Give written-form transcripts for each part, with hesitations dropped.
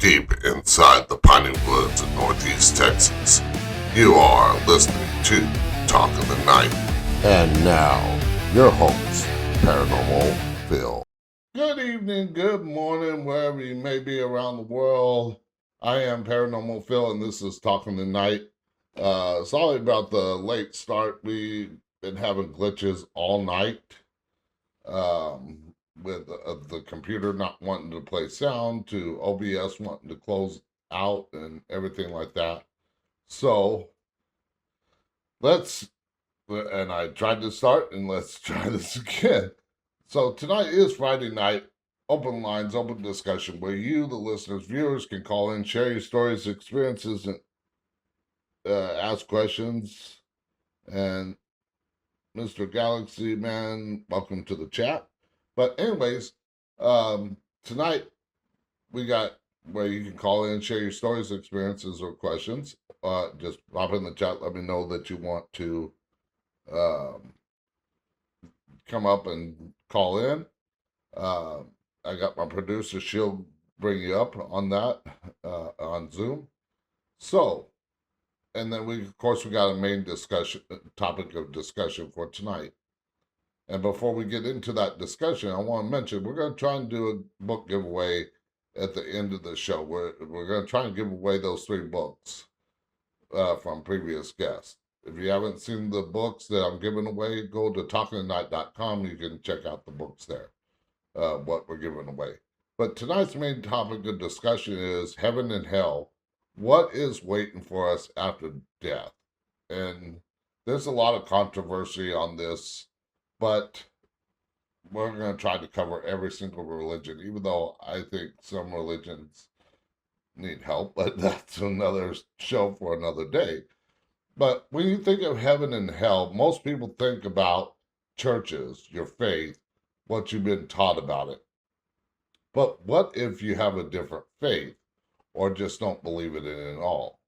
deep inside the piney woods of Northeast Texas. You are listening to Talk of the Night. And now, your host, Paranormal Phil. Good evening, good morning, wherever you may be around the world. I am Paranormal Phil, and this is Talking the Night. Sorry about the late start. We've been having glitches all night. With the computer not wanting to play sound, to OBS wanting to close out and everything like that. So and I tried to start, and let's try this again. So tonight is Friday night, open lines, open discussion, where you, the listeners, viewers, can call in, share your stories, experiences, and ask questions. And Mr. Galaxy Man, welcome to the chat. But anyways, tonight we got where you can call in, share your stories, experiences, or questions. Just pop in the chat. Let me know that you want to come up and call in. I got my producer. She'll bring you up on that on Zoom. So, and then we got a main topic of discussion for tonight. And before we get into that discussion, I want to mention we're going to try and do a book giveaway at the end of the show. We're going to try and give away those 3 books from previous guests. If you haven't seen the books that I'm giving away, go to talkingthenight.com. You can check out the books there, what we're giving away. But tonight's main topic of discussion is heaven and hell. What is waiting for us after death? And there's a lot of controversy on this, but we're going to try to cover every single religion, even though I think some religions need help, but that's another show for another day. But when you think of heaven and hell, most people think about churches, your faith, what you've been taught about it. But what if you have a different faith or just don't believe it in at all?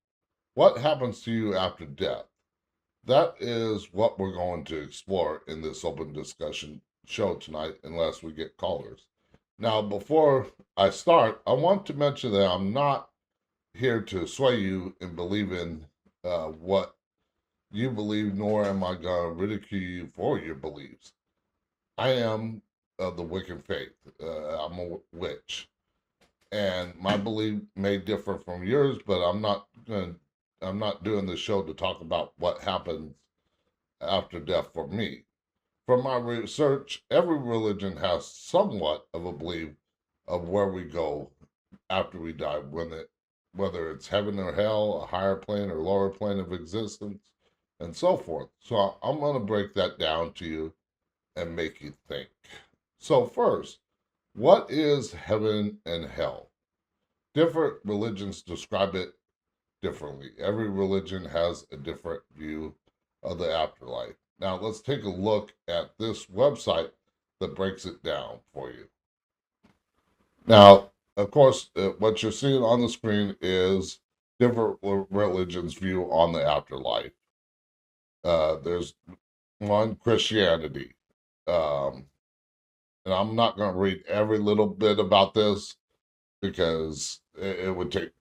What happens to you after death? That is what we're going to explore in this open discussion show tonight, unless we get callers. Now, before I start, I want to mention that I'm not here to sway you in believing what you believe, nor am I going to ridicule you for your beliefs. I am of the Wiccan faith. I'm a witch. And my belief may differ from yours, but I'm not doing the show to talk about what happens after death for me. From my research, every religion has somewhat of a belief of where we go after we die, whether it's heaven or hell, a higher plane or lower plane of existence, and so forth. So I'm going to break that down to you and make you think. So first, what is heaven and hell? Different religions describe it differently. Every religion has a different view of the afterlife. Now let's take a look at this website that breaks it down for you. Now, of course, what you're seeing on the screen is different religions' view on the afterlife. There's one, Christianity. And I'm not going to read every little bit about this because it would take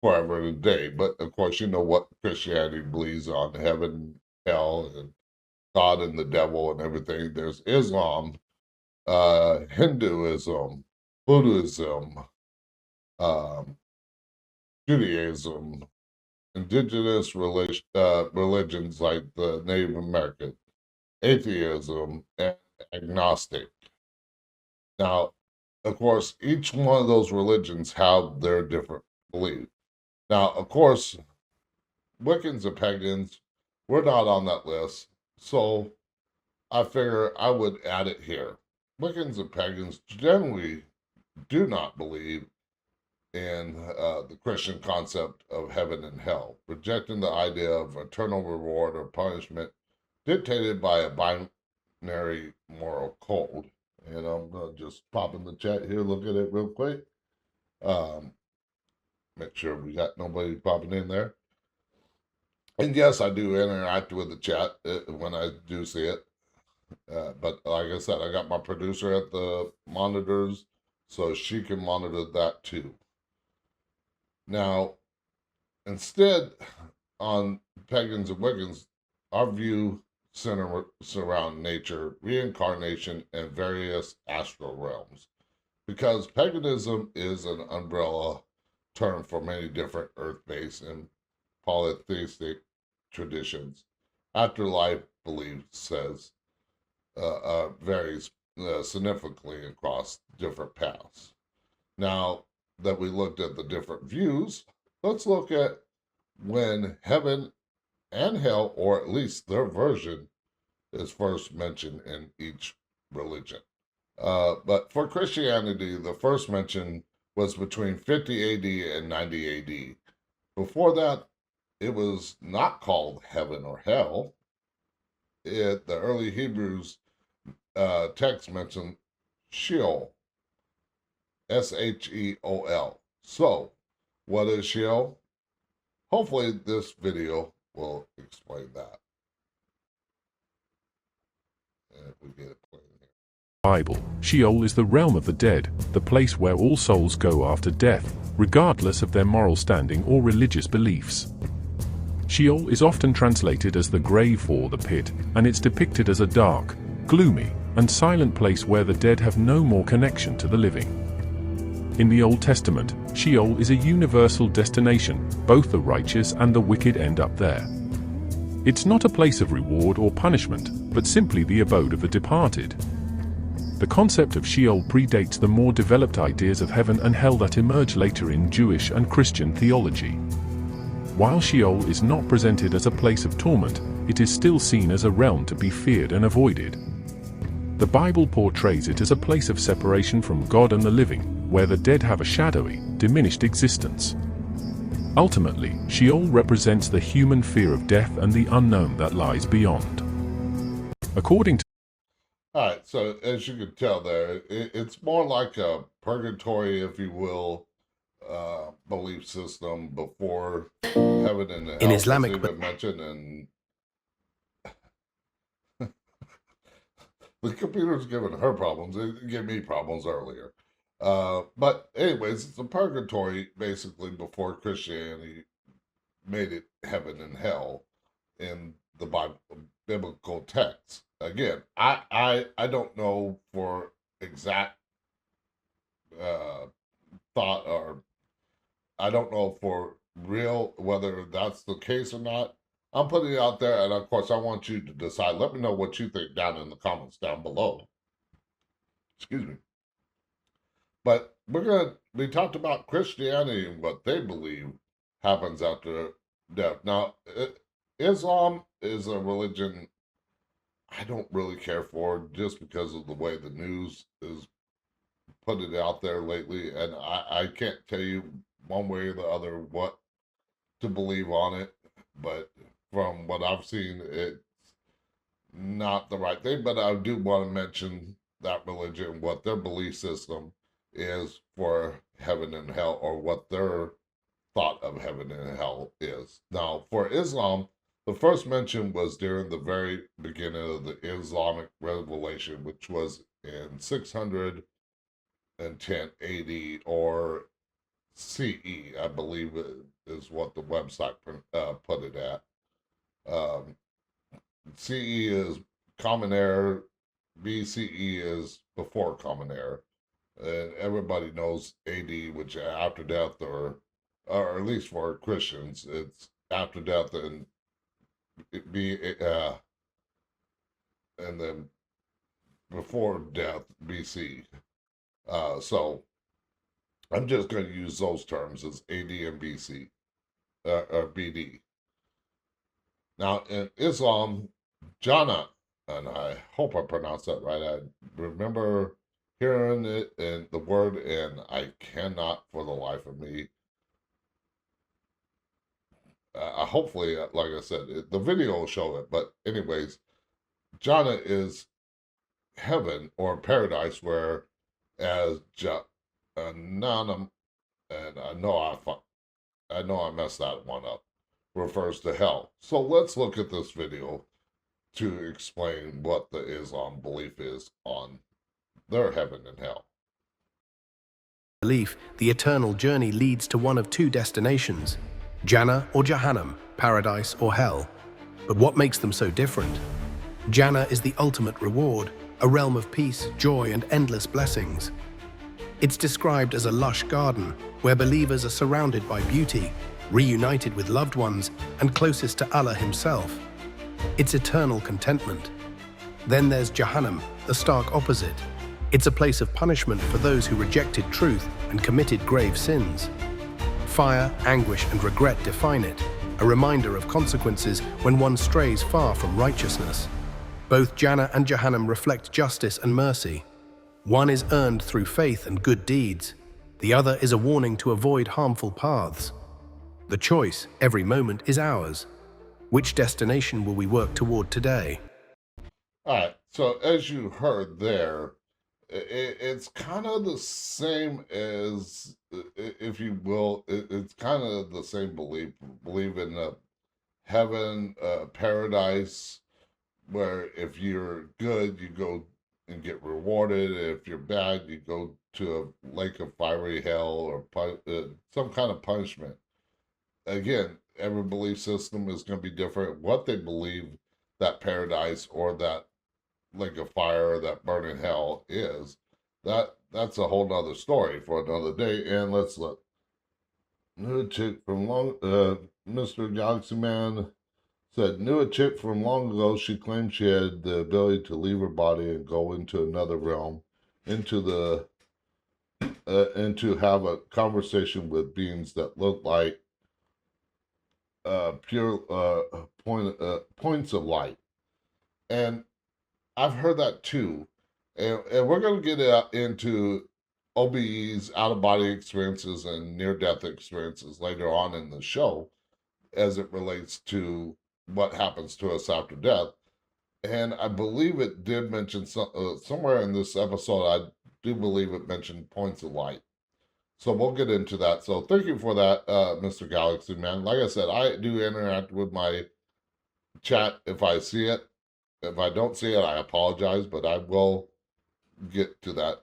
forever and a day. But of course, you know what Christianity believes on: heaven, hell, and God and the devil and everything. There's Islam, Hinduism, Buddhism, Judaism, indigenous religions like the Native American, atheism, and agnostic. Now, of course, each one of those religions have their different beliefs. Now, of course, Wiccans and pagans, we're not on that list, so I figure I would add it here. Wiccans and pagans generally do not believe in the Christian concept of heaven and hell, rejecting the idea of eternal reward or punishment dictated by a binary moral code. And I'm going to just pop in the chat here, look at it real quick. Make sure we got nobody popping in there. And yes, I do interact with the chat when I do see it. But like I said, I got my producer at the monitors, so she can monitor that too. Now, instead, on pagans and Wiccans, our view surround nature, reincarnation, and various astral realms. Because paganism is an umbrella term for many different earth-based and polytheistic traditions. Afterlife belief says varies significantly across different paths. Now that we looked at the different views, let's look at when heaven and hell, or at least their version, is first mentioned in each religion. But for Christianity, the first mention was between 50 AD and 90 AD. Before that, it was not called heaven or hell. The early Hebrews text mentioned Sheol, Sheol. So, what is Sheol? Hopefully, this video will explain that. And if we get it playing here. Bible, Sheol is the realm of the dead, the place where all souls go after death, regardless of their moral standing or religious beliefs. Sheol is often translated as the grave or the pit, and it's depicted as a dark, gloomy, and silent place where the dead have no more connection to the living. In the Old Testament, Sheol is a universal destination. Both the righteous and the wicked end up there. It's not a place of reward or punishment, but simply the abode of the departed. The concept of Sheol predates the more developed ideas of heaven and hell that emerge later in Jewish and Christian theology. While Sheol is not presented as a place of torment, it is still seen as a realm to be feared and avoided. The Bible portrays it as a place of separation from God and the living, where the dead have a shadowy, diminished existence. Ultimately, Sheol represents the human fear of death and the unknown that lies beyond. According to All right, so as you can tell there, it's more like a purgatory, if you will, belief system before heaven and hell In was Islamic even mentioned, and the computer's giving her problems. It gave me problems earlier. But anyways, it's a purgatory basically before Christianity made it heaven and hell in the Bible, biblical text. Again, I don't know for exact uh, thought, or I don't know for real whether that's the case or not. I'm putting it out there, and of course, I want you to decide. Let me know what you think down in the comments down below. Excuse me. But we talked about Christianity and what they believe happens after death. Now, Islam is a religion I don't really care for just because of the way the news is put it out there lately. And I can't tell you one way or the other what to believe on it. But from what I've seen, it's not the right thing. But I do want to mention that religion, what their belief system is for heaven and hell, or what their thought of heaven and hell is. Now, for Islam, the first mention was during the very beginning of the Islamic revelation, which was in 610 AD or CE, I believe is what the website put it at. CE is Common Era, BCE is before Common Era. And everybody knows AD, which after death, or at least for Christians, it's after death, and and then before death, BC. So I'm just going to use those terms as AD and BC, or BD. Now in Islam, Jannah, and I hope I pronounced that right. I remember hearing it and the word, and I cannot for the life of me. Hopefully, like I said, the video will show it. But anyways, Jannah is heaven or paradise, where as Jahannam, and I know I messed that one up, refers to hell. So let's look at this video to explain what the Islam belief is on their heaven and hell. belief, the eternal journey leads to one of two destinations, Jannah or Jahannam, paradise or hell. But what makes them so different? Jannah is the ultimate reward, a realm of peace, joy, and endless blessings. It's described as a lush garden where believers are surrounded by beauty, reunited with loved ones, and closest to Allah Himself. It's eternal contentment. Then there's Jahannam, the stark opposite. It's a place of punishment for those who rejected truth and committed grave sins. Fire, anguish, and regret define it, a reminder of consequences when one strays far from righteousness. Both Jannah and Jahannam reflect justice and mercy. One is earned through faith and good deeds. The other is a warning to avoid harmful paths. The choice, every moment, is ours. Which destination will we work toward today? All right. So as you heard there, it's kind of the same as, if you will, it's kind of the same believe in heaven, paradise, where if you're good, you go and get rewarded. If you're bad, you go to a lake of fiery hell or some kind of punishment. Again, every belief system is going to be different. What they believe that paradise or that lake of fire, that burning hell is, that's a whole nother story for another day. And let's look. Knew a chick from Mr. Galaxy Man said, knew a chick from long ago. She claimed she had the ability to leave her body and go into another realm, into the and to have a conversation with beings that look like pure points of light. And I've heard that too. And we're going to get into OBE's out-of-body experiences and near-death experiences later on in the show as it relates to what happens to us after death. And I believe it did mention somewhere in this episode, I do believe it mentioned points of light. So we'll get into that. So thank you for that, Mr. Galaxy Man. Like I said, I do interact with my chat if I see it. If I don't see it, I apologize, but I will get to that.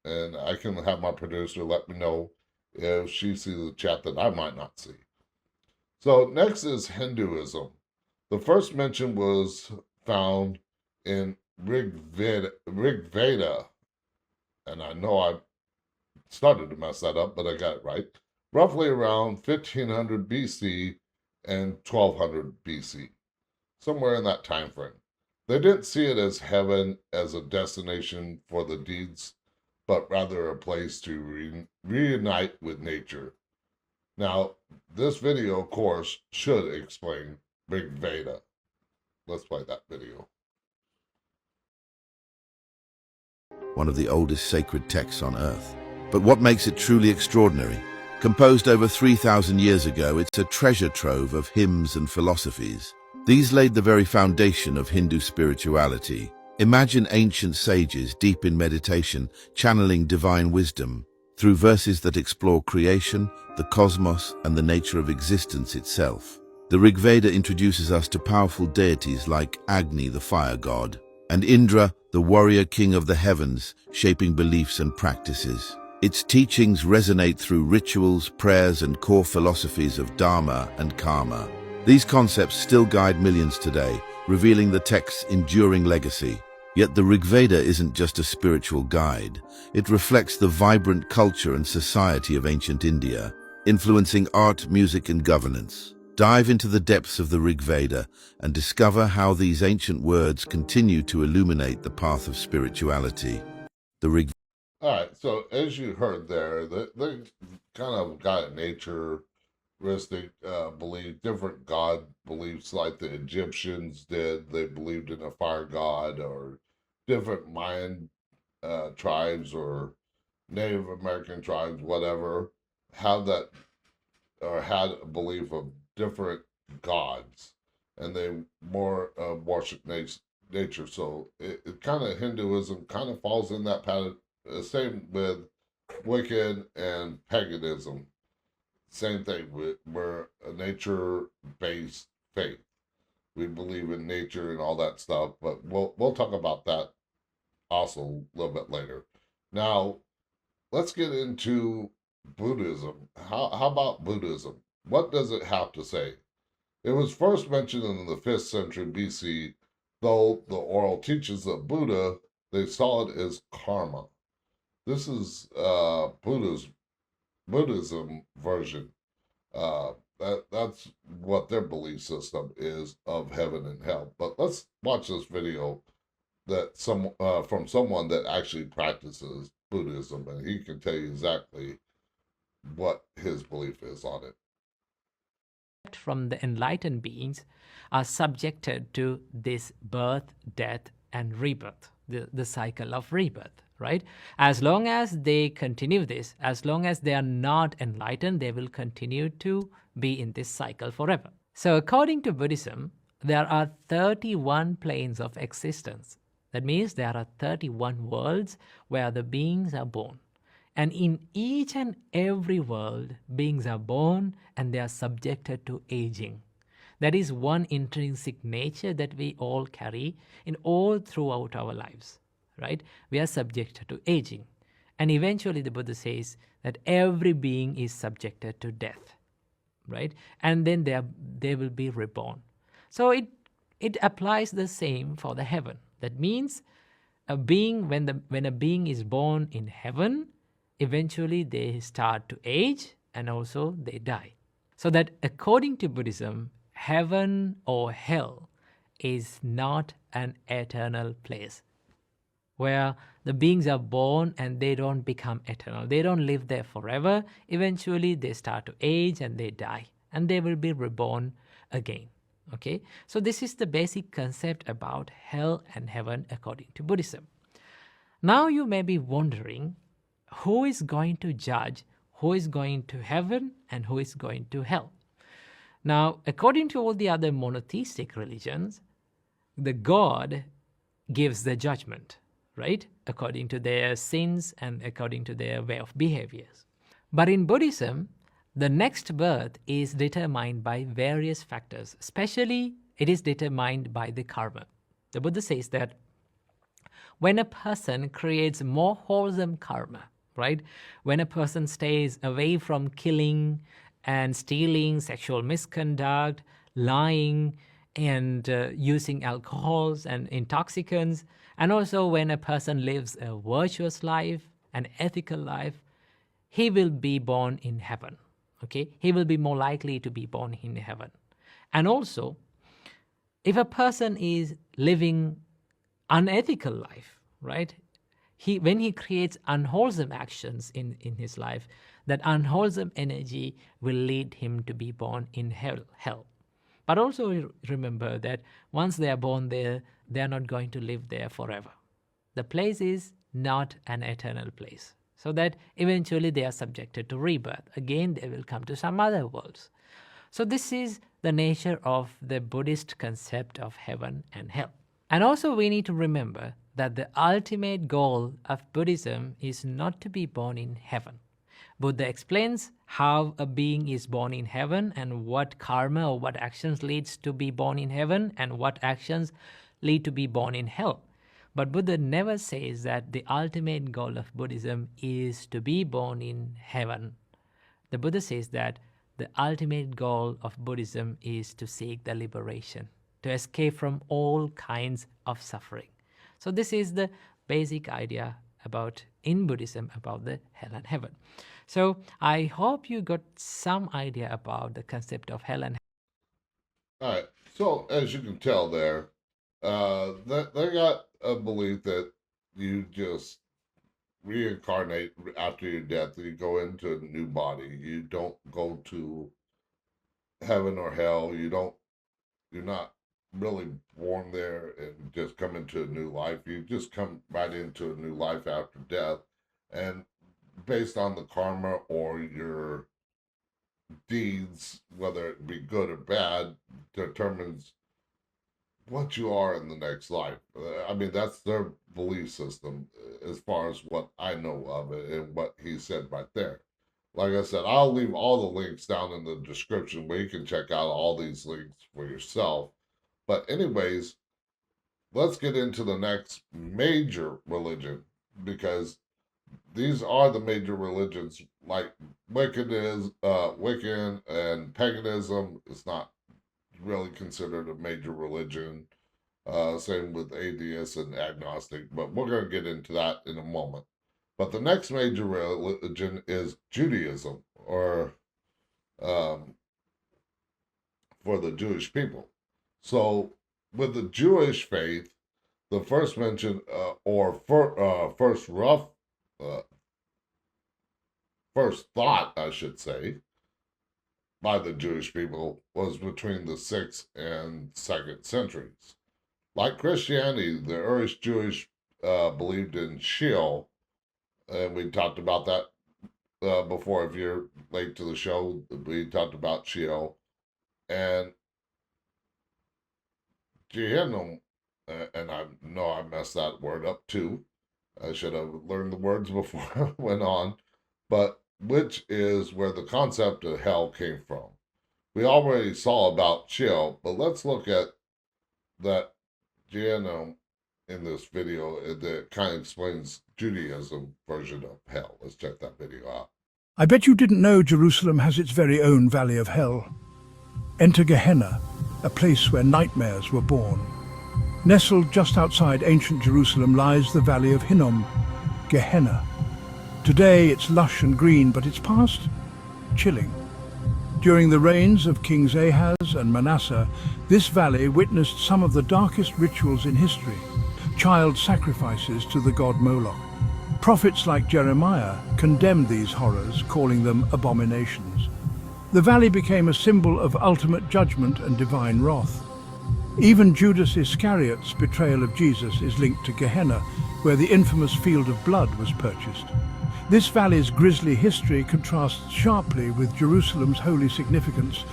And I can have my producer let me know if she sees a chat that I might not see. So next is Hinduism. The first mention was found in Rig Veda. And I know I started to mess that up, but I got it right. Roughly around 1500 BC and 1200 BC. Somewhere in that time frame. They didn't see it as heaven as a destination for the deeds, but rather a place to reunite with nature. Now, this video, of course, should explain Rig Veda. Let's play that video. One of the oldest sacred texts on earth. But what makes it truly extraordinary? Composed over 3,000 years ago, it's a treasure trove of hymns and philosophies. These laid the very foundation of Hindu spirituality. Imagine ancient sages deep in meditation, channeling divine wisdom through verses that explore creation, the cosmos, and the nature of existence itself. The Rig Veda introduces us to powerful deities like Agni, the fire god, and Indra, the warrior king of the heavens, shaping beliefs and practices. Its teachings resonate through rituals, prayers, and core philosophies of Dharma and Karma. These concepts still guide millions today, revealing the text's enduring legacy. Yet the Rig Veda isn't just a spiritual guide. It reflects the vibrant culture and society of ancient India, influencing art, music, and governance. Dive into the depths of the Rig Veda and discover how these ancient words continue to illuminate the path of spirituality. The Rig All right, so as you heard there, they kind of got a naturistic belief, different god beliefs like the Egyptians did. They believed in a fire god, or different Mayan tribes or Native American tribes, whatever, have that or had a belief of different gods, and they more worship nature. So it kind of Hinduism kind of falls in that pattern. Same with Wiccan and paganism. Same thing. We're a nature-based faith. We believe in nature and all that stuff, but we'll talk about that also a little bit later. Now, let's get into Buddhism. How about Buddhism? What does it have to say? It was first mentioned in the 5th century BC, though the oral teachings of Buddha, they saw it as karma. This is Buddhism version. That's what their belief system is of heaven and hell. But let's watch this video that from someone that actually practices Buddhism, and he can tell you exactly what his belief is on it. From the enlightened beings are subjected to this birth, death, and rebirth, the cycle of rebirth, right? As long as they continue this, as long as they are not enlightened, they will continue to be in this cycle forever. So according to Buddhism, there are 31 planes of existence. That means there are 31 worlds where the beings are born. And in each and every world, beings are born and they are subjected to aging. That is one intrinsic nature that we all carry in all throughout our lives, right? We are subjected to aging. And eventually the Buddha says that every being is subjected to death, right? And then they will be reborn. So it applies the same for the heaven. That means a being, when a being is born in heaven, eventually they start to age and also they die. So that according to Buddhism, heaven or hell is not an eternal place where the beings are born and they don't become eternal. They don't live there forever. Eventually they start to age and they die and they will be reborn again. Okay, so this is the basic concept about hell and heaven according to Buddhism. Now you may be wondering, who is going to judge who is going to heaven and who is going to hell? Now, according to all the other monotheistic religions, the God gives the judgment, right? According to their sins and according to their way of behaviors. But in Buddhism, the next birth is determined by various factors. Especially, it is determined by the karma. The Buddha says that when a person creates more wholesome karma, right? When a person stays away from killing and stealing, sexual misconduct, lying, and using alcohols and intoxicants, and also when a person lives a virtuous life, an ethical life, he will be born in heaven. Okay, he will be more likely to be born in heaven. And also, if a person is living unethical life, right? When he creates unwholesome actions in his life, that unwholesome energy will lead him to be born in hell. But also remember that once they are born there, they are not going to live there forever. The place is not an eternal place. So that eventually they are subjected to rebirth. Again, they will come to some other worlds. So this is the nature of the Buddhist concept of heaven and hell. And also we need to remember that the ultimate goal of Buddhism is not to be born in heaven. Buddha explains how a being is born in heaven and what karma or what actions leads to be born in heaven and what actions lead to be born in hell. But Buddha never says that the ultimate goal of Buddhism is to be born in heaven. The Buddha says that the ultimate goal of Buddhism is to seek the liberation, to escape from all kinds of suffering. So this is the basic idea in Buddhism about the hell and heaven. So I hope you got some idea about the concept of hell and heaven. All right. So as you can tell there, they got a belief that you just reincarnate after your death. You go into a new body. You don't go to heaven or hell. You're not really born there and just come into a new life. You just come right into a new life after death. And based on the karma or your deeds, whether it be good or bad, determines what you are in the next life. I mean, that's their belief system as far as what I know of it and what he said right there. Like I said, I'll leave all the links down in the description where you can check out all these links for yourself. But anyways, let's get into the next major religion, because these are the major religions. Like Wiccan and paganism is not really considered a major religion. Same with atheists and agnostic, but we're going to get into that in a moment. But the next major religion is Judaism, or for the Jewish people. So, with the Jewish faith, the first mention, first thought, I should say, by the Jewish people was between the 6th and 2nd centuries. Like Christianity, the earliest Jewish believed in Sheol, and we talked about that before. If you're late to the show, we talked about Sheol and Gehenna, and I know I messed that word up too. I should have learned the words before I went on, but which is where the concept of hell came from. We already saw about Sheol, but let's look at that Gehenna in this video that kind of explains Judaism version of hell. Let's check that video out. I bet you didn't know Jerusalem has its very own Valley of Hell. Enter Gehenna, a place where nightmares were born. Nestled just outside ancient Jerusalem lies the Valley of Hinnom, Gehenna. Today it's lush and green, but its past, chilling. During the reigns of Kings Ahaz and Manasseh, this valley witnessed some of the darkest rituals in history, child sacrifices to the god Moloch. Prophets like Jeremiah condemned these horrors, calling them abominations. The valley became a symbol of ultimate judgment and divine wrath. Even Judas Iscariot's betrayal of Jesus is linked to Gehenna, where the infamous field of blood was purchased. This valley's grisly history contrasts sharply with Jerusalem's holy significance,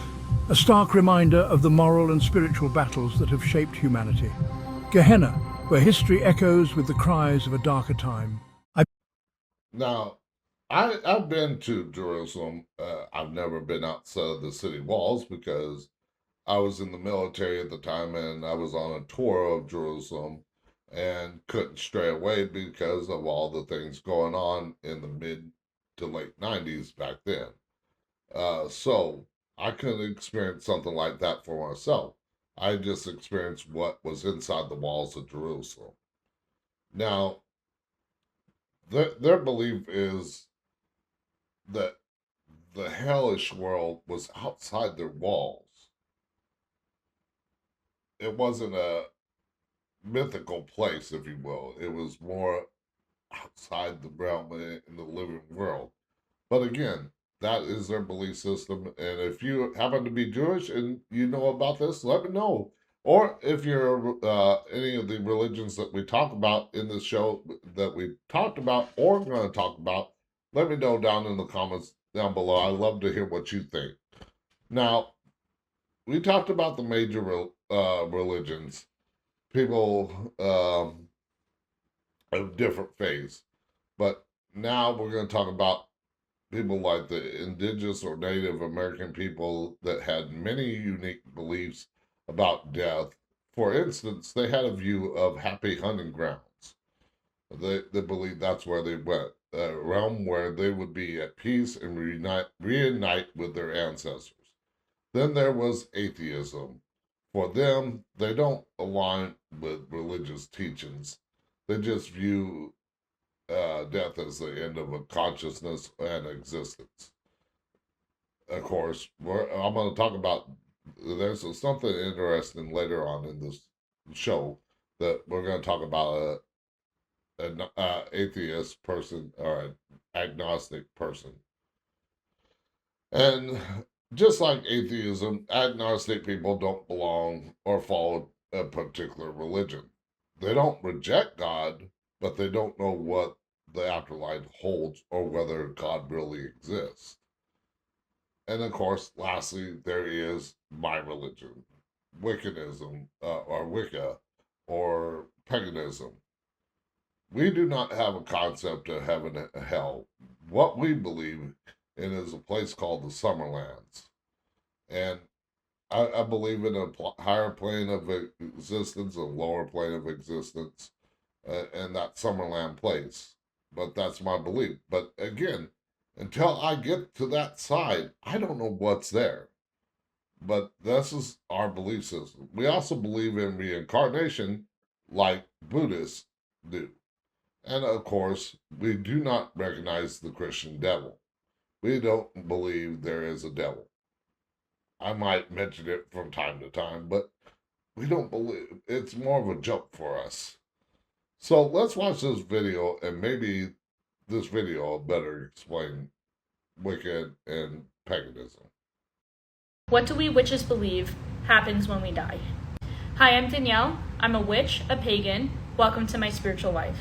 a stark reminder of the moral and spiritual battles that have shaped humanity. Gehenna, where history echoes with the cries of a darker time. Now, I've been to Jerusalem. I've never been outside of the city walls because I was in the military at the time and I was on a tour of Jerusalem and couldn't stray away because of all the things going on in the mid to late 90s back then. So I couldn't experience something like that for myself. I just experienced what was inside the walls of Jerusalem. Now, their belief is that the hellish world was outside their walls. It wasn't a mythical place, if you will. It was more outside the realm in the living world. But again, that is their belief system. And if you happen to be Jewish and you know about this, let me know. Or if you're any of the religions that we talk about in this show that we talked about or going to talk about, let me know down in the comments down below. I love to hear what you think. Now, we talked about the major religions, people of different faiths. But now we're going to talk about people like the indigenous or Native American people that had many unique beliefs about death. For instance, they had a view of happy hunting grounds. They believed that's where they went, a realm where they would be at peace and reunite with their ancestors. Then there was atheism. For them, they don't align with religious teachings. They just view death as the end of a consciousness and existence. Of course, I'm going to talk about, there's something interesting later on in this show that we're going to talk about an atheist person or an agnostic person. And just like atheism, agnostic people don't belong or follow a particular religion. They don't reject God, but they don't know what the afterlife holds or whether God really exists. And of course, lastly, there is my religion, Wiccanism, or Wicca, or paganism. We do not have a concept of heaven and hell. What we believe in is a place called the Summerlands. And I believe in a higher plane of existence, a lower plane of existence, and that Summerland place. but that's my belief. But again, until I get to that side, I don't know what's there. But this is our belief system. We also believe in reincarnation, like Buddhists do. And of course, we do not recognize the Christian devil. We don't believe there is a devil. I might mention it from time to time, but we don't believe it's more of a joke for us. So let's watch this video, and maybe this video will better explain Wicca and paganism. What do we witches believe happens when we die? Hi, I'm Danielle. I'm a witch, a pagan. Welcome to my spiritual life.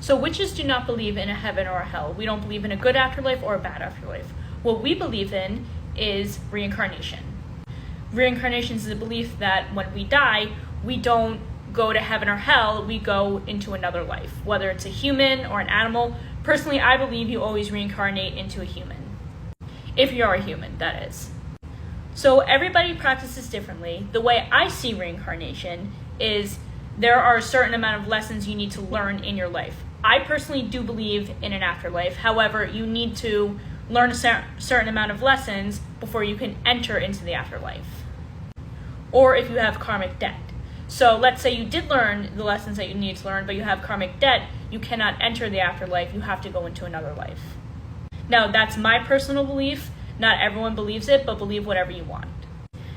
So witches do not believe in a heaven or a hell. We don't believe in a good afterlife or a bad afterlife. What we believe in is reincarnation. Reincarnation is the belief that when we die, we don't go to heaven or hell, we go into another life, whether it's a human or an animal. Personally, I believe you always reincarnate into a human. If you are a human, that is. So everybody practices differently. The way I see reincarnation is there are a certain amount of lessons you need to learn in your life. I personally do believe in an afterlife. However, you need to learn a certain amount of lessons before you can enter into the afterlife. Or if you have karmic debt. So let's say you did learn the lessons that you need to learn, but you have karmic debt, you cannot enter the afterlife, you have to go into another life. Now, that's my personal belief. Not everyone believes it, but believe whatever you want.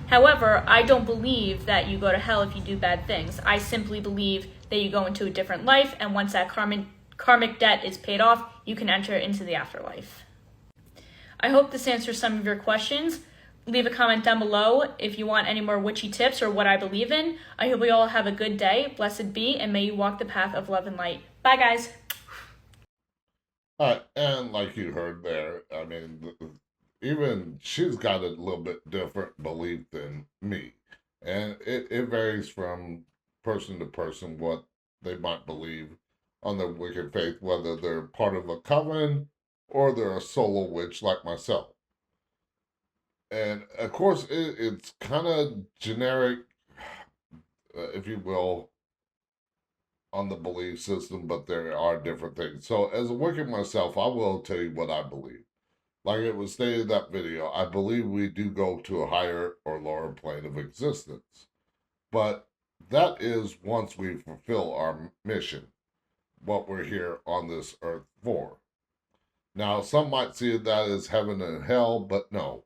However, I don't believe that you go to hell if you do bad things. I simply believe that you go into a different life, and once that karmic debt is paid off, you can enter into the afterlife. I hope this answers some of your questions. Leave a comment down below if you want any more witchy tips or what I believe in. I hope we all have a good day. Blessed be, and may you walk the path of love and light. Bye, guys. All right, and like you heard there, I mean, even she's got a little bit different belief than me. And it varies from person to person what they might believe on their wicked faith, whether they're part of a coven or they're a solo witch like myself. And of course, it's kind of generic, if you will, on the belief system, but there are different things. So as a Wiccan myself, I will tell you what I believe. Like it was stated in that video, I believe we do go to a higher or lower plane of existence. But that is once we fulfill our mission, what we're here on this earth for. Now, some might see that as heaven and hell, but no.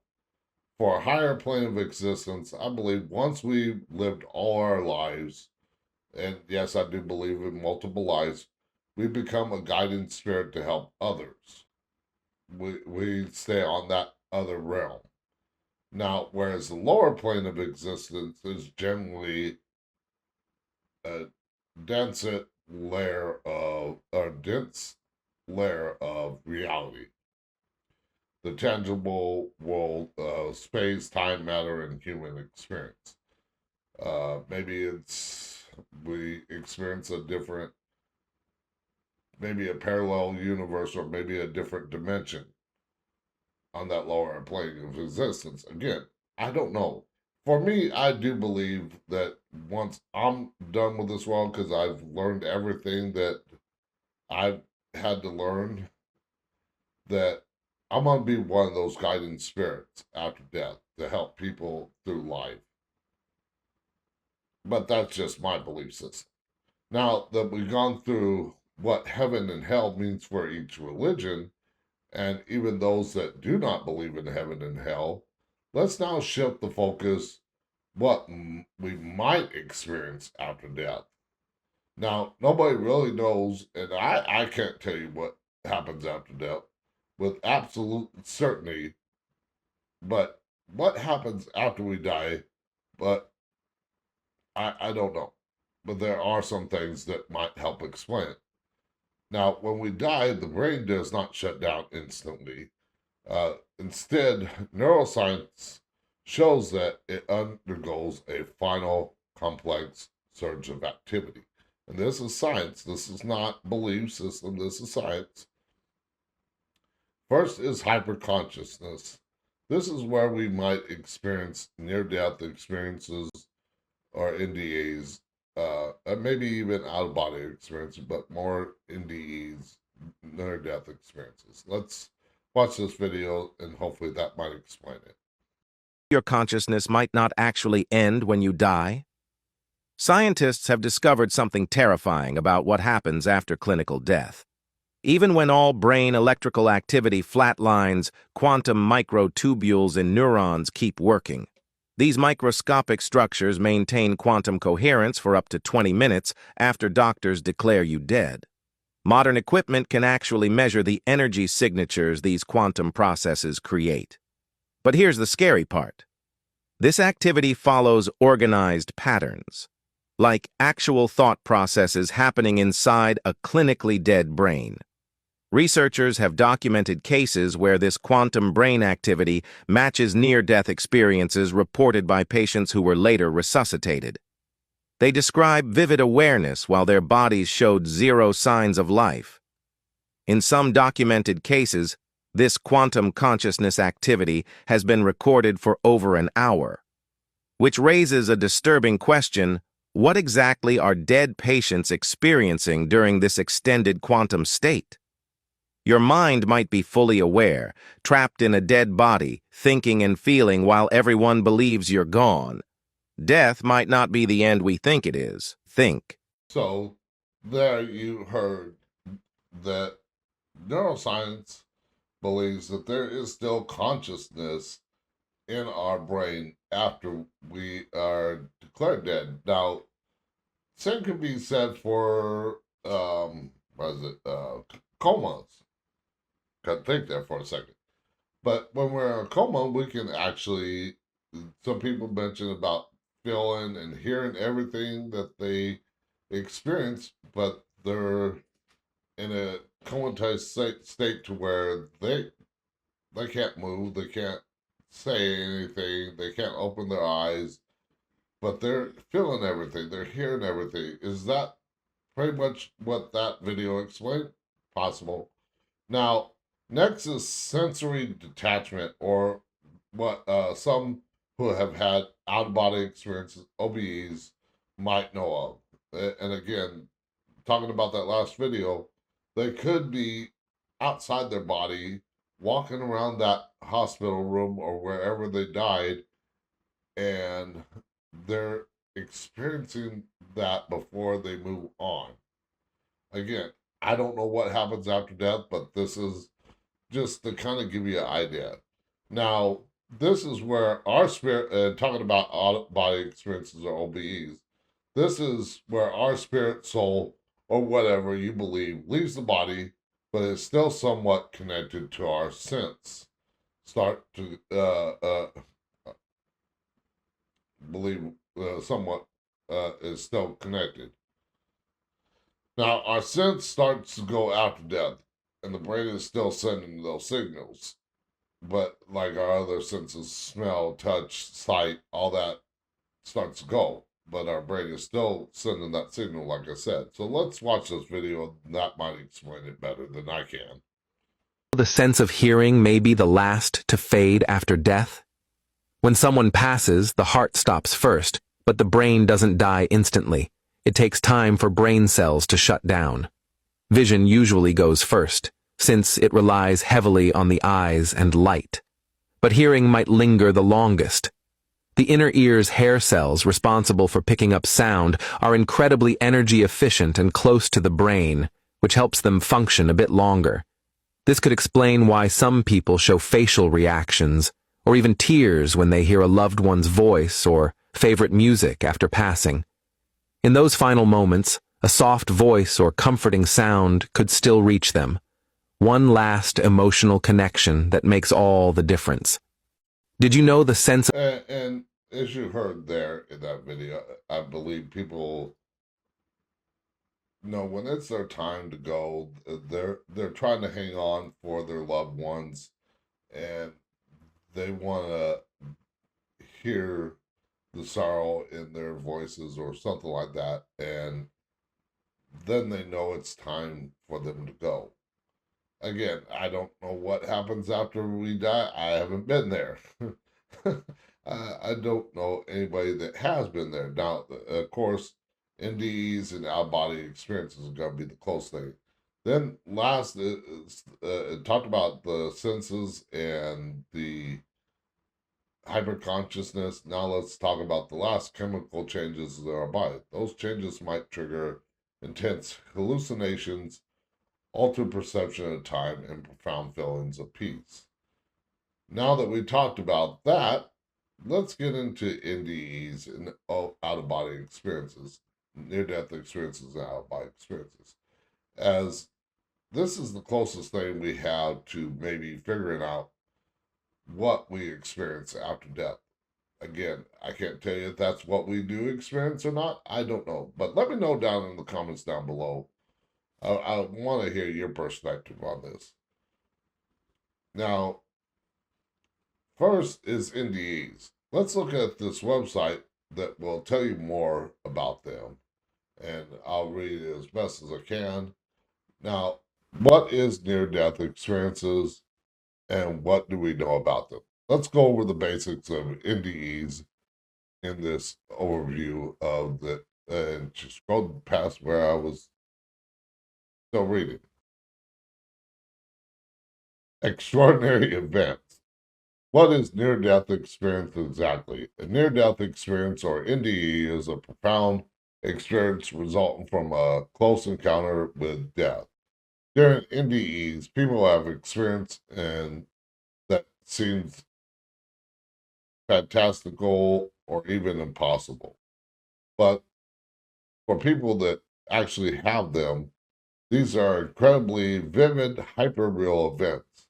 For a higher plane of existence, I believe once we've lived all our lives, and yes, I do believe in multiple lives, we become a guiding spirit to help others. We stay on that other realm. Now, whereas the lower plane of existence is generally a dense layer of reality. The tangible world of space, time, matter, and human experience. Maybe we experience a different, maybe a parallel universe or maybe a different dimension on that lower plane of existence. Again, I don't know. For me, I do believe that once I'm done with this world, because I've learned everything that I've had to learn, that I'm going to be one of those guiding spirits after death to help people through life. But that's just my belief system. Now that we've gone through what heaven and hell means for each religion, and even those that do not believe in heaven and hell, let's now shift the focus what we might experience after death. Now, nobody really knows, and I can't tell you what happens after death with absolute certainty, but what happens after we die, but I don't know. But there are some things that might help explain it. Now, when we die, the brain does not shut down instantly. Instead, neuroscience shows that it undergoes a final complex surge of activity. And this is science. This is not belief system. This is science. First is hyperconsciousness. This is where we might experience near-death experiences or NDEs, and maybe even out-of-body experiences, but more NDEs near-death experiences. Let's watch this video, and hopefully that might explain it. Your consciousness might not actually end when you die? Scientists have discovered something terrifying about what happens after clinical death. Even when all brain electrical activity flatlines, quantum microtubules in neurons keep working. These microscopic structures maintain quantum coherence for up to 20 minutes after doctors declare you dead. Modern equipment can actually measure the energy signatures these quantum processes create. But here's the scary part. This activity follows organized patterns, like actual thought processes happening inside a clinically dead brain. Researchers have documented cases where this quantum brain activity matches near-death experiences reported by patients who were later resuscitated. They describe vivid awareness while their bodies showed zero signs of life. In some documented cases, this quantum consciousness activity has been recorded for over an hour, which raises a disturbing question: what exactly are dead patients experiencing during this extended quantum state? Your mind might be fully aware, trapped in a dead body, thinking and feeling while everyone believes you're gone. Death might not be the end we think it is. Think. So there you heard that neuroscience believes that there is still consciousness in our brain after we are declared dead. Now, same can be said for comas. Couldn't think there for a second. But when we're in a coma, we can actually, some people mention about feeling and hearing everything that they experience, but they're in a comatose state to where they can't move, they can't say anything, they can't open their eyes, but they're feeling everything, they're hearing everything. Is that pretty much what that video explained? Possible. Now, next is sensory detachment, or what some who have had out-of-body experiences, OBEs, might know of. And again, talking about that last video, they could be outside their body, walking around that hospital room or wherever they died, and they're experiencing that before they move on. Again, I don't know what happens after death, but this is just to kind of give you an idea. Now, this is where our spirit, talking about out-of-body experiences or OBEs, this is where our spirit, soul, or whatever you believe leaves the body, but is still somewhat connected to our sense. Start to believe somewhat is still connected. Now, our sense starts to go after death, and the brain is still sending those signals. But like our other senses, smell, touch, sight, all that starts to go. But our brain is still sending that signal, like I said. So let's watch this video. That might explain it better than I can. The sense of hearing may be the last to fade after death. When someone passes, the heart stops first, but the brain doesn't die instantly. It takes time for brain cells to shut down. Vision usually goes first, since it relies heavily on the eyes and light. But hearing might linger the longest. The inner ear's hair cells responsible for picking up sound are incredibly energy efficient and close to the brain, which helps them function a bit longer. This could explain why some people show facial reactions, or even tears when they hear a loved one's voice or favorite music after passing. In those final moments, a soft voice or comforting sound could still reach them. One last emotional connection that makes all the difference. Did you know the sense of... And as you heard there in that video, I believe people know when it's their time to go, they're trying to hang on for their loved ones, and they want to hear the sorrow in their voices or something like that, and then they know it's time for them to go. Again, I don't know what happens after we die. I haven't been there. I don't know anybody that has been there. Now, of course, NDEs and out-body experiences are going to be the close thing. Then last, it talked about the senses and the hyperconsciousness. Now let's talk about the last chemical changes in our body. Those changes might trigger intense hallucinations, altered perception of time, and profound feelings of peace. Now that we talked about that, let's get into NDEs and out-of-body experiences, near-death experiences and out-of-body experiences, as this is the closest thing we have to maybe figuring out what we experience after death. Again, I can't tell you if that's what we do experience or not. I don't know. But let me know down in the comments down below. I want to hear your perspective on this. Now, first is NDEs. Let's look at this website that will tell you more about them. And I'll read it as best as I can. Now, what is near-death experiences and what do we know about them? Let's go over the basics of NDEs in this overview of the, and just scroll past where I was still reading. Extraordinary events. What is near-death experience exactly? A near-death experience, or NDE, is a profound experience resulting from a close encounter with death. During NDEs, people have experience and that seems fantastical or even impossible. But for people that actually have them, these are incredibly vivid, hyper-real events.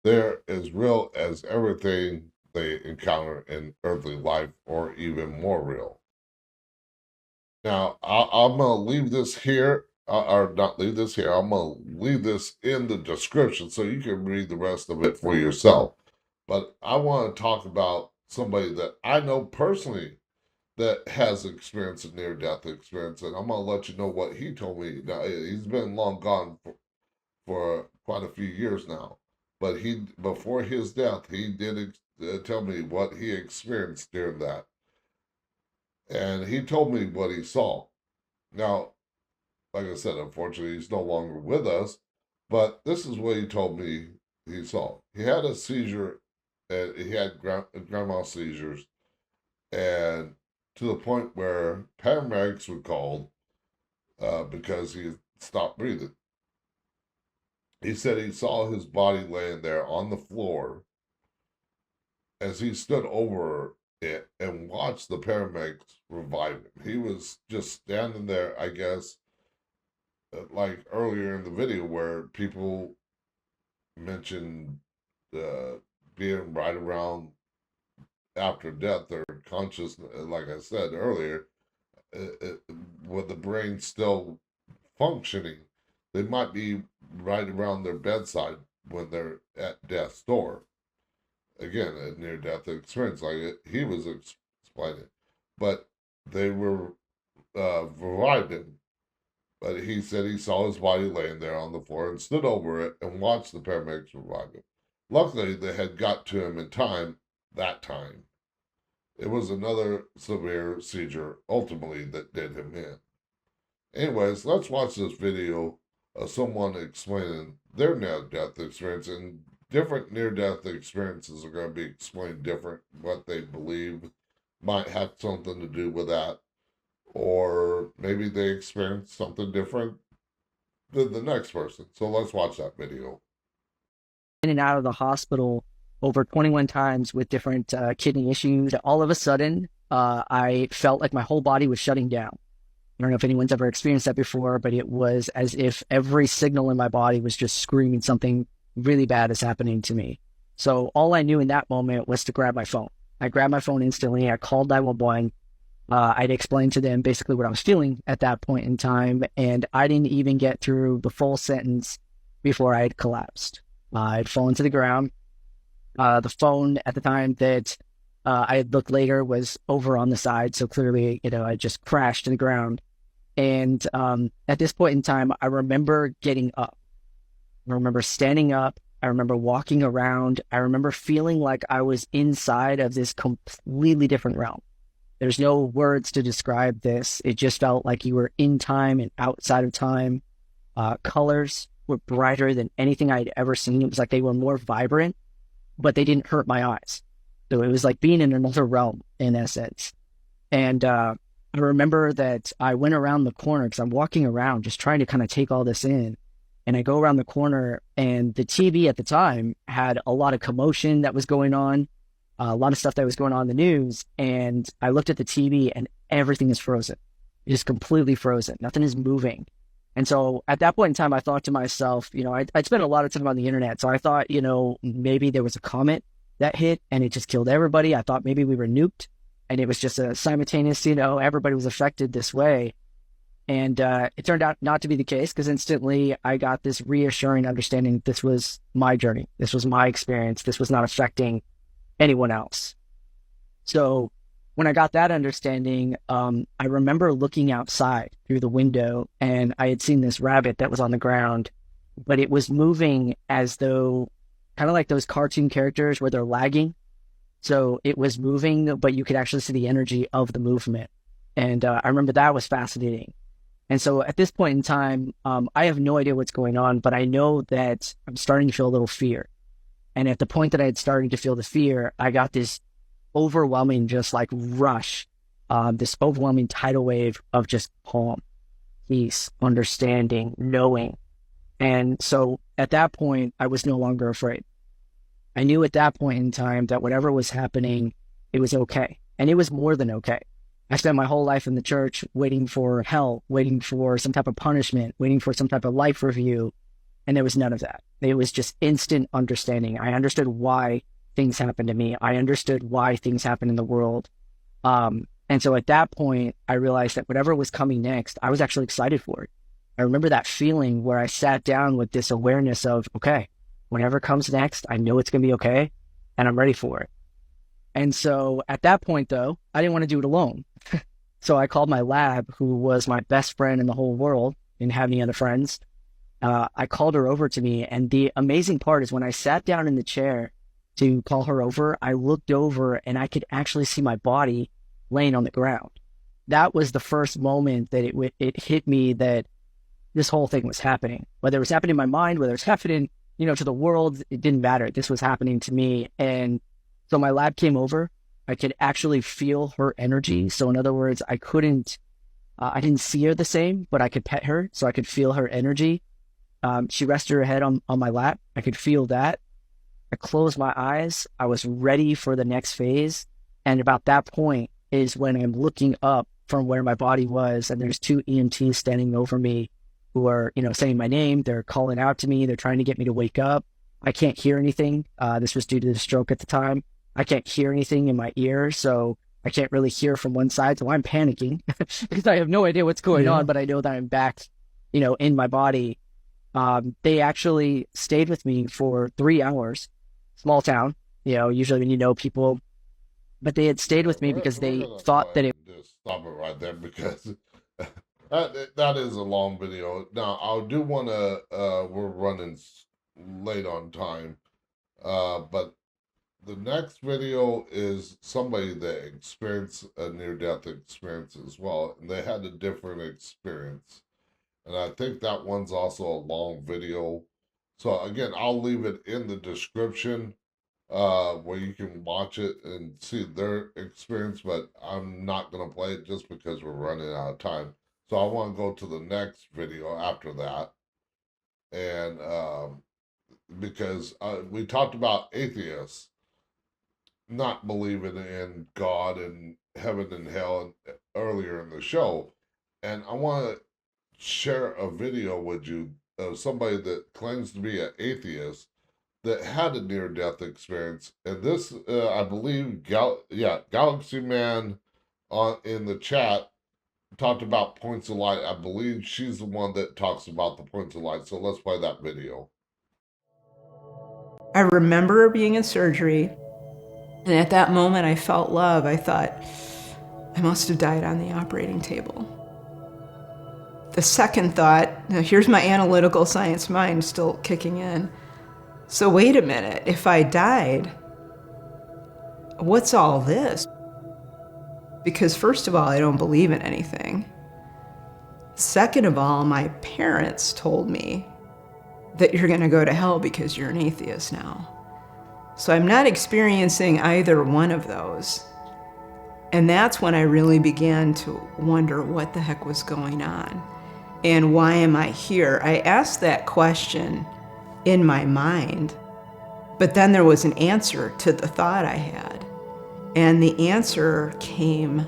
They're as real as everything they encounter in earthly life, or even more real. Now, I'm going to leave this here, or not leave this here, I'm going to leave this in the description so you can read the rest of it for yourself. But I want to talk about somebody that I know personally that has experienced a near-death experience, and I'm going to let you know what he told me. Now, he's been long gone for quite a few years now, but before his death, he did tell me what he experienced during that. And he told me what he saw. Now, like I said, unfortunately, he's no longer with us, but this is what he told me he saw. He had a seizure, and he had grandma seizures, and to the point where paramedics were called because he stopped breathing. He said he saw his body laying there on the floor as he stood over it and watched the paramedics revive him. He was just standing there, I guess, like earlier in the video where people mentioned being right around after death or conscious, like I said earlier, with the brain still functioning, they might be right around their bedside when they're at death's door. Again, a near-death experience, like he was explaining. But they were revived him. But he said he saw his body laying there on the floor and stood over it and watched the paramedics revive him. Luckily, they had got to him in time that time. It was another severe seizure, ultimately, that did him in. Anyways, let's watch this video of someone explaining their near-death experience, and different near-death experiences are going to be explained different. What they believe might have something to do with that, or maybe they experienced something different than the next person. So let's watch that video. In and out of the hospital over 21 times with different kidney issues. All of a sudden, I felt like my whole body was shutting down. I don't know if anyone's ever experienced that before, but it was as if every signal in my body was just screaming something really bad is happening to me. So all I knew in that moment was to grab my phone. I grabbed my phone instantly. I called 911. I'd explained to them basically what I was feeling at that point in time, and I didn't even get through the full sentence before I had collapsed. I'd fallen to the ground. The phone at the time that I had looked later was over on the side, so clearly, I just crashed to the ground. And at this point in time, I remember getting up. I remember standing up. I remember walking around. I remember feeling like I was inside of this completely different realm. There's no words to describe this. It just felt like you were in time and outside of time. Colors were brighter than anything I'd ever seen. It was like they were more vibrant, but they didn't hurt my eyes. So it was like being in another realm in essence. And I remember that I went around the corner because I'm walking around just trying to kind of take all this in. And I go around the corner, and the TV at the time had a lot of commotion that was going on, a lot of stuff that was going on in the news. And I looked at the TV, and everything is frozen. It is completely frozen. Nothing is moving. And so at that point in time, I thought to myself, I'd spent a lot of time on the internet. So I thought, maybe there was a comet that hit and it just killed everybody. I thought maybe we were nuked and it was just a simultaneous, everybody was affected this way. And it turned out not to be the case, because instantly I got this reassuring understanding this was my journey. This was my experience. This was not affecting anyone else. So when I got that understanding, I remember looking outside through the window, and I had seen this rabbit that was on the ground, but it was moving as though, kind of like those cartoon characters where they're lagging. So it was moving, but you could actually see the energy of the movement. And I remember that was fascinating. And so at this point in time, I have no idea what's going on, but I know that I'm starting to feel a little fear. And at the point that I had started to feel the fear, I got this overwhelming, just like rush, this overwhelming tidal wave of just calm, peace, understanding, knowing. And so at that point, I was no longer afraid. I knew at that point in time that whatever was happening, it was okay. And it was more than okay. I spent my whole life in the church waiting for hell, waiting for some type of punishment, waiting for some type of life review. And there was none of that. It was just instant understanding. I understood why things happened to me. I understood why things happen in the world. And so at that point, I realized that whatever was coming next, I was actually excited for it. I remember that feeling where I sat down with this awareness of, okay, whatever comes next, I know it's going to be okay, and I'm ready for it. And so at that point, though, I didn't want to do it alone. So I called my lab, who was my best friend in the whole world, didn't have any other friends. I called her over to me. And the amazing part is when I sat down in the chair to call her over, I looked over and I could actually see my body laying on the ground. That was the first moment that it hit me that this whole thing was happening. Whether it was happening in my mind, whether it was happening, to the world, it didn't matter. This was happening to me. And so my lab came over. I could actually feel her energy. So in other words, I didn't see her the same, but I could pet her. So I could feel her energy. She rested her head on my lap. I could feel that. I closed my eyes. I was ready for the next phase. And about that point is when I'm looking up from where my body was, and there's two EMTs standing over me who are, saying my name. They're calling out to me. They're trying to get me to wake up. I can't hear anything. This was due to the stroke at the time. I can't hear anything in my ear, so I can't really hear from one side. So I'm panicking because I have no idea what's going on, but I know that I'm back, in my body. They actually stayed with me for 3 hours. Small town, usually when you know people, but they had stayed with me because they thought that it. Just stop it right there, because that is a long video. Now I do want to. We're running late on time, but the next video is somebody that experienced a near-death experience as well, and they had a different experience. And I think that one's also a long video. So again, I'll leave it in the description where you can watch it and see their experience, but I'm not going to play it just because we're running out of time. So I want to go to the next video after that. And because we talked about atheists not believing in God and heaven and hell earlier in the show. And I want to share a video with you of somebody that claims to be an atheist that had a near-death experience. And this, I believe, Galaxy Man in the chat talked about points of light. I believe she's the one that talks about the points of light. So let's play that video. I remember being in surgery, and at that moment I felt love. I thought, I must have died on the operating table. The second thought, now here's my analytical science mind still kicking in. So wait a minute, if I died, what's all this? Because first of all, I don't believe in anything. Second of all, my parents told me that you're going to go to hell because you're an atheist now. So I'm not experiencing either one of those. And that's when I really began to wonder what the heck was going on and why am I here? I asked that question in my mind, but then there was an answer to the thought I had. And the answer came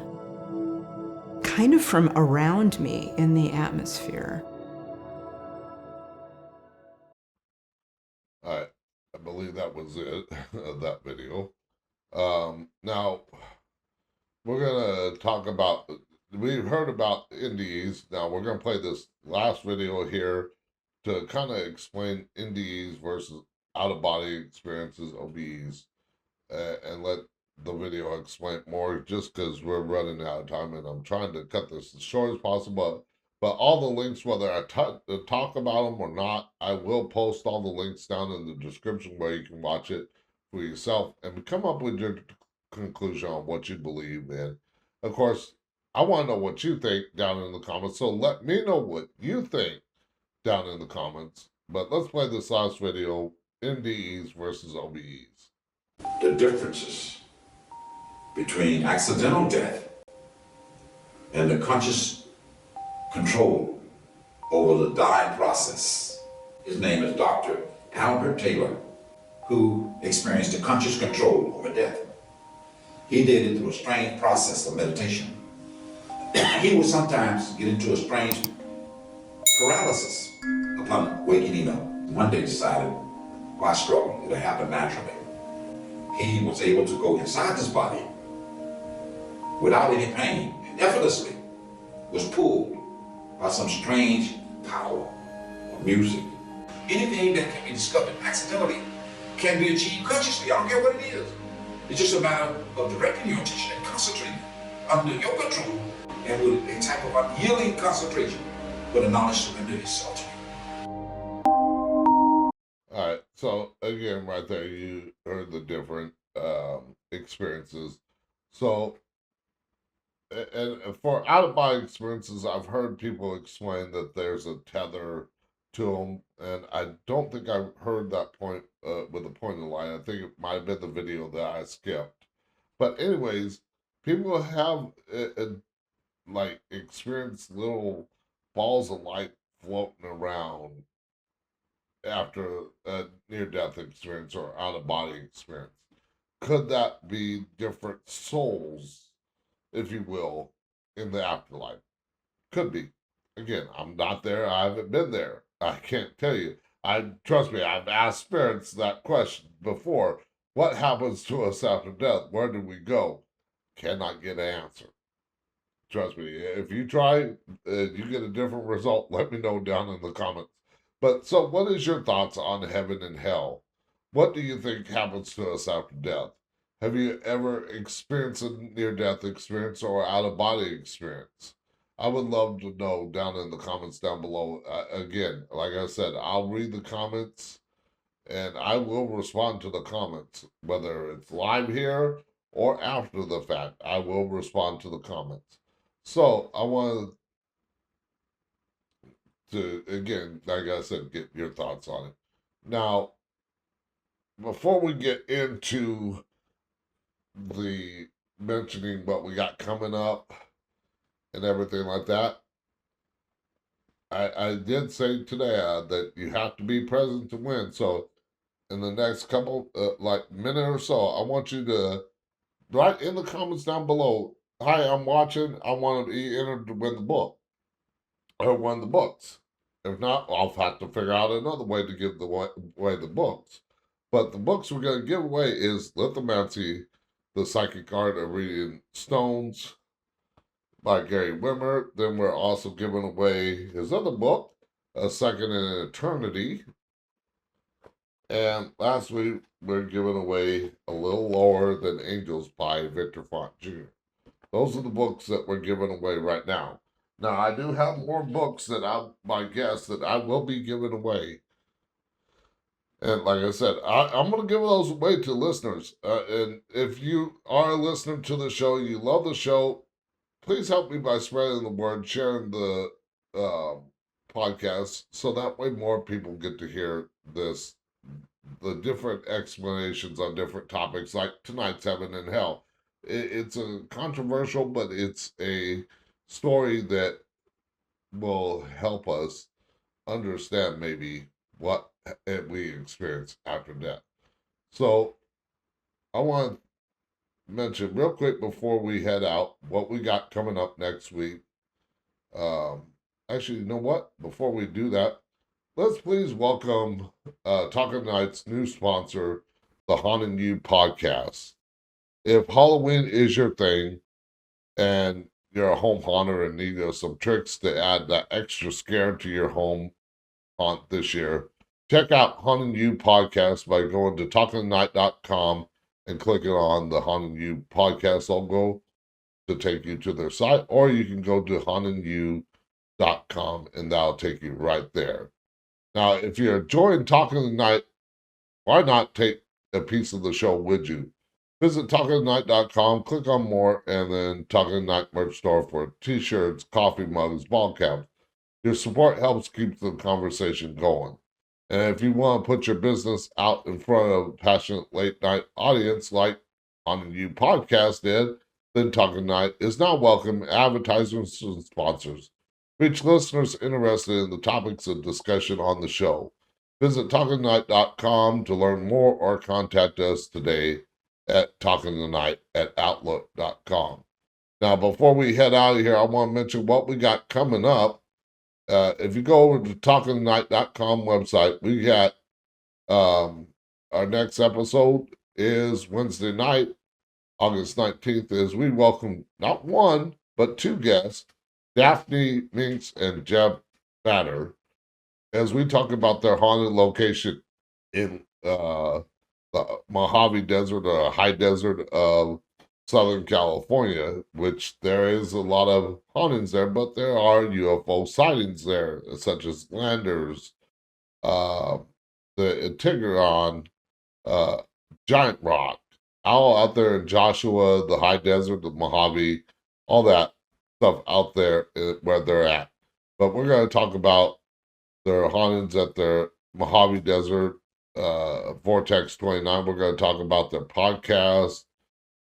kind of from around me in the atmosphere. I believe that was it, that video. Now, we're going to talk about, we've heard about NDEs. Now, we're going to play this last video here to kind of explain NDEs versus out-of-body experiences, OBEs, and let the video explain more just because we're running out of time and I'm trying to cut this as short as possible. But all the links, whether I talk about them or not, I will post all the links down in the description where you can watch it for yourself and come up with your conclusion on what you believe in. Of course, I want to know what you think down in the comments, so let me know what you think down in the comments. But let's play this last video, NDEs versus OBEs. The differences between accidental death and the conscious control over the dying process. His name is Dr. Albert Taylor, who experienced a conscious control over death. He did it through a strange process of meditation. He would sometimes get into a strange paralysis upon waking up. One day decided, why struggle? It'll happen naturally. He was able to go inside his body without any pain and effortlessly was pulled by some strange power or music. Anything that can be discovered accidentally can be achieved consciously. I don't care what it is. It's just a matter of directing your attention and concentrating under your control and with a type of unyielding concentration where the knowledge surrender itself to you. All right, so again, right there, you heard the different experiences. So, and for out-of-body experiences, I've heard people explain that there's a tether to them, and I don't think I've heard that point with a point in the line. I think it might have been the video that I skipped. But anyways, people have like experienced little balls of light floating around after a near-death experience or out-of-body experience. Could that be different souls, if you will, in the afterlife? Could be. Again, I'm not there. I haven't been there. I can't tell you. Trust me, I've asked spirits that question before. What happens to us after death? Where do we go? Cannot get an answer. Trust me. If you try, you get a different result. Let me know down in the comments. But so what is your thoughts on heaven and hell? What do you think happens to us after death? Have you ever experienced a near-death experience or out-of-body experience? I would love to know down in the comments down below. Again, like I said, I'll read the comments and I will respond to the comments, whether it's live here or after the fact. I will respond to the comments. So I want to, again, like I said, get your thoughts on it. Now, before we get into the mentioning what we got coming up and everything like that, I did say today that you have to be present to win. So in the next couple, like minute or so, I want you to write in the comments down below, hi, I'm watching, I want to be entered to win the book, or win the books. If not, I'll have to figure out another way to give away the books. But the books we're going to give away is Lithomancy, The Psychic Art of Reading Stones by Gary Wimmer. Then we're also giving away his other book, A Second in Eternity. And lastly, we're giving away A Little Lower Than Angels by Victor Font Jr. Those are the books that we're giving away right now. Now, I do have more books that my guess that I will be giving away. And like I said, I'm going to give those away to listeners. And if you are a listener to the show, you love the show, please help me by spreading the word, sharing the podcast, so that way more people get to hear the different explanations on different topics, like tonight's heaven and hell. It's a controversial, but it's a story that will help us understand maybe what we experience after death. So I want to mention real quick before we head out what we got coming up next week. Actually, you know what? Before we do that, let's please welcome Talking Night's new sponsor, the Haunting You podcast. If Halloween is your thing and you're a home haunter and need some tricks to add that extra scare to your home haunt this year, check out Haunting You podcast by going to talkingnight.com and clicking on the Haunting You podcast logo to take you to their site, or you can go to hauntingyou.com and that'll take you right there. Now, if you're enjoying Talking Tonight, why not take a piece of the show with you? Visit talkingtonight.com, click on more, and then Talking Night merch store for t-shirts, coffee mugs, ball caps. Your support helps keep the conversation going. And if you want to put your business out in front of a passionate late night audience like Haunting You podcast did, then Talking Night is now welcome advertisers and sponsors. Reach listeners interested in the topics of discussion on the show. Visit talkingnight.com to learn more or contact us today at talkingtonight@outlook.com. Now, before we head out of here, I want to mention what we got coming up. If you go over to talkingtonight.com website, we got our next episode is Wednesday night, August 19th, as we welcome not one, but two guests, Daphne Minks and Jeb Batter, as we talk about their haunted location in the Mojave Desert or high desert of Southern California, which there is a lot of hauntings there, but there are UFO sightings there, such as landers, the Tigran, Giant Rock, all out there in Joshua, the high desert, the Mojave, all that stuff out there where they're at. But we're going to talk about their hauntings at their Mojave Desert, Vortex 29. We're going to talk about their podcast,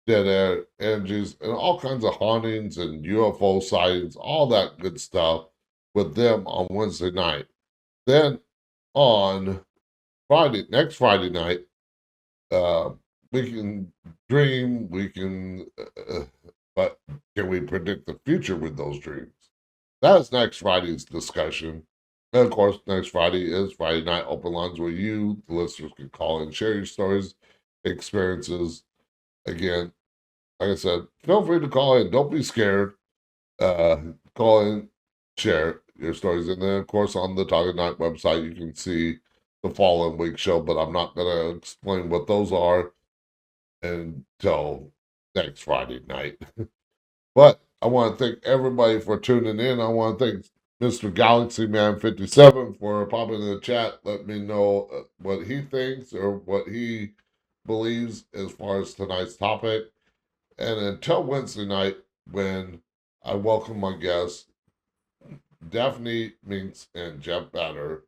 Dead Air Energies, and all kinds of hauntings and UFO sightings, all that good stuff with them on Wednesday night. Then on next Friday night, we can dream, but can we predict the future with those dreams? That's next Friday's discussion. And of course, next Friday is Friday Night Open Lines, where you, the listeners, can call and share your stories, experiences. Again, like I said, feel free to call in. Don't be scared. Call in, share your stories. And then, of course, on the Talking Night website, you can see the following week's show, but I'm not going to explain what those are until next Friday night. But I want to thank everybody for tuning in. I want to thank Mr. Galaxy Man 57 for popping in the chat. Let me know what he thinks or what he believes as far as tonight's topic. And until Wednesday night, when I welcome my guests, Daphne Minks and Jeff Batter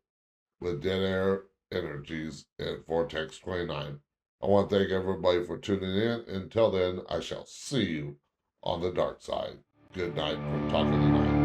with Dead Air Energies and Vortex 29. I want to thank everybody for tuning in. Until then, I shall see you on the dark side. Good night from Talking Tonight.